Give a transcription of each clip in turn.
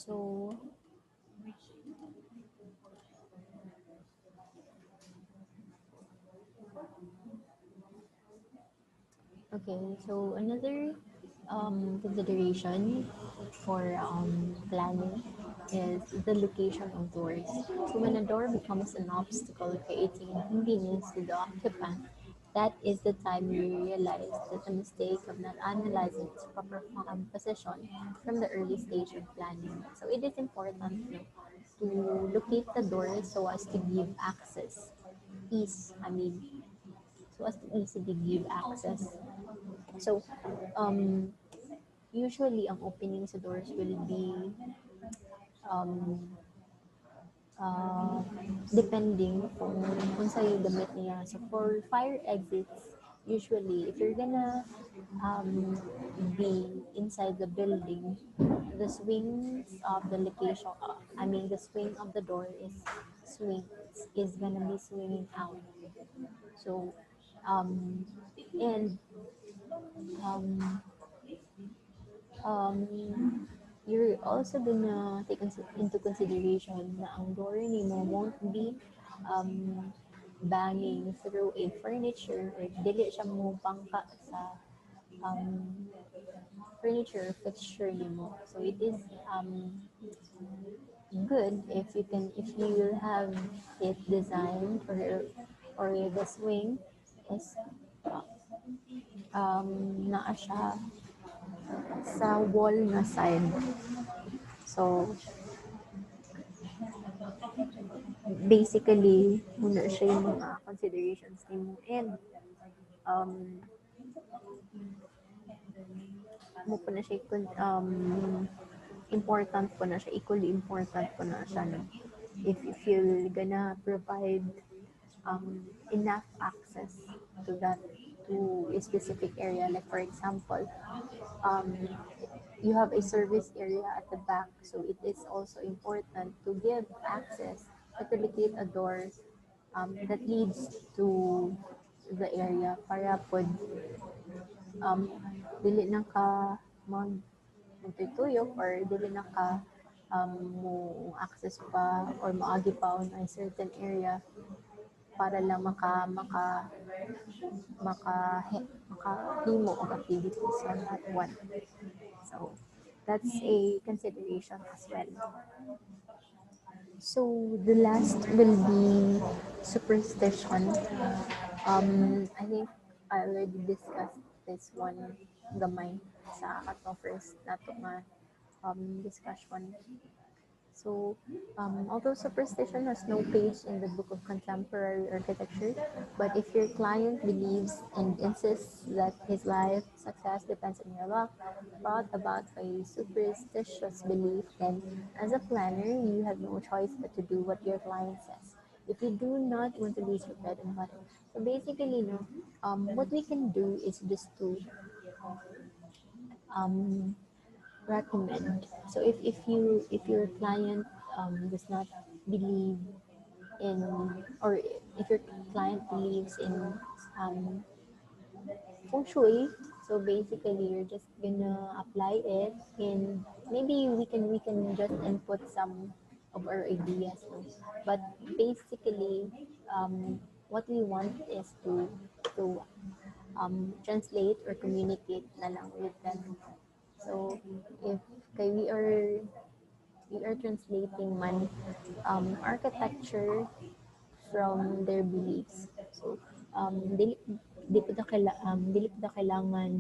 So, okay, so another consideration for planning is the location of doors. So when a door becomes an obstacle creating inconvenience to the occupant, that is the time you realize that the mistake of not analyzing its proper position from the early stage of planning. So it is important, to locate the door so as to give access, ease, so as to easily give access. So, usually, ang opening sa doors will be um, uh, depending kung sa'yo damit niya. So, for fire exits, usually, if you're gonna be inside the building, the swings of the location, the swing of the door is gonna be swinging out. So, um, and um, you're also gonna take into consideration na ang door nimo won't be banging through a furniture or dili siya mo bangka sa um, furniture fixture nimo. So it is good if you have it designed or the swing is naa siya sa wall na side. So basically, muna siya yung mga considerations nimo and um, mo po na siya important po na siya, equally important po na siya, no? If you're gonna provide enough access to that, to a specific area, like for example, um, you have a service area at the back, so it is also important to give access, to locate a door that leads to the area para pod dili na ka mag magtutuyok or dili na ka mo access pa or maagi pa on a certain area para lang makahimo og activities on that one. So that's a consideration as well. So the last will be superstition. I think I already discussed this one gamay sa ato first nato nga discussion. So, although superstition has no page in the book of contemporary architecture, but if your client believes and insists that his life success depends on your luck, brought about by a superstitious belief, then as a planner, you have no choice but to do what your client says. If you do not want to lose your bread and butter. So basically, what we can do is just to um, recommend. So if your client does not believe in, or if your client believes in feng shui, so basically you're just gonna apply it, and maybe we can just input some of our ideas. No? But basically, what we want is to translate or communicate na lang with them. So if kay we are translating man architecture from their beliefs. So dili po na kailangan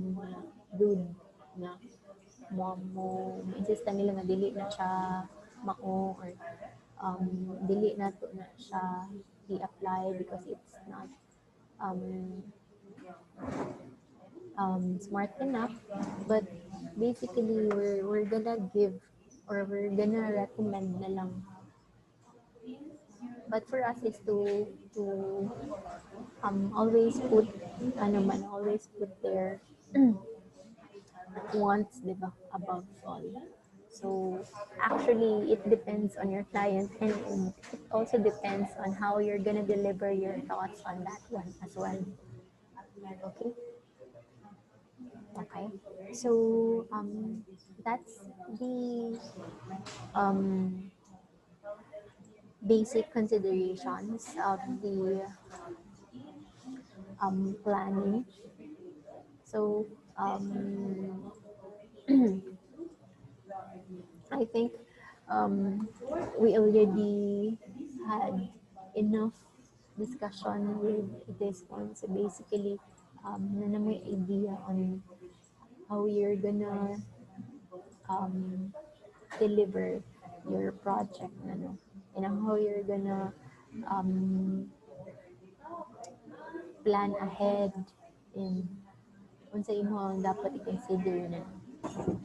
rude na mo insista nila na dili na siya mao or dili na to na siya i-apply because it's not um, smart enough, but basically we're gonna give or we're gonna recommend na lang. But for us is to always put always put their wants, di ba, above all. So actually it depends on your client, and it also depends on how you're gonna deliver your thoughts on that one as well. Okay? Okay. Okay. So that's the um, basic considerations of the planning. So I think we already had enough discussion with this one. So basically, na may idea on how you're gonna um, deliver your project, ano, and how you're gonna um, plan ahead in unsa imo ang dapat i-consider na.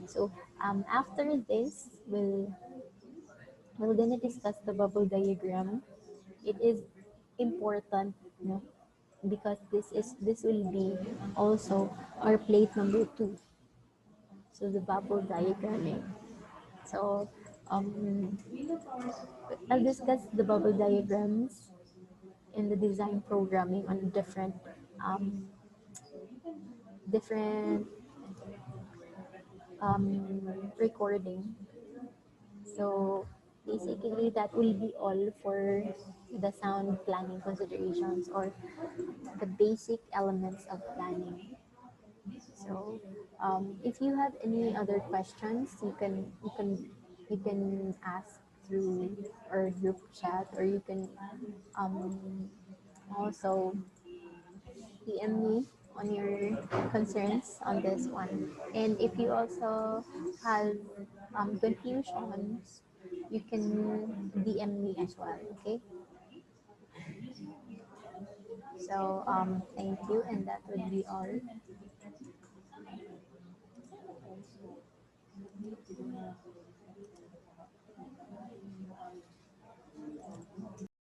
So after this, we're gonna discuss the bubble diagram. It is important, no, because this will be also our plate number two. So the bubble diagramming. So um, I'll discuss the bubble diagrams in the design programming on um, different recording. So basically, that will be all for the sound planning considerations or the basic elements of planning. So if you have any other questions, you can ask through our group chat, or you can also DM me on your concerns on this one. And if you also have confusions, you can DM me as well. Okay. So thank you, and that would be all.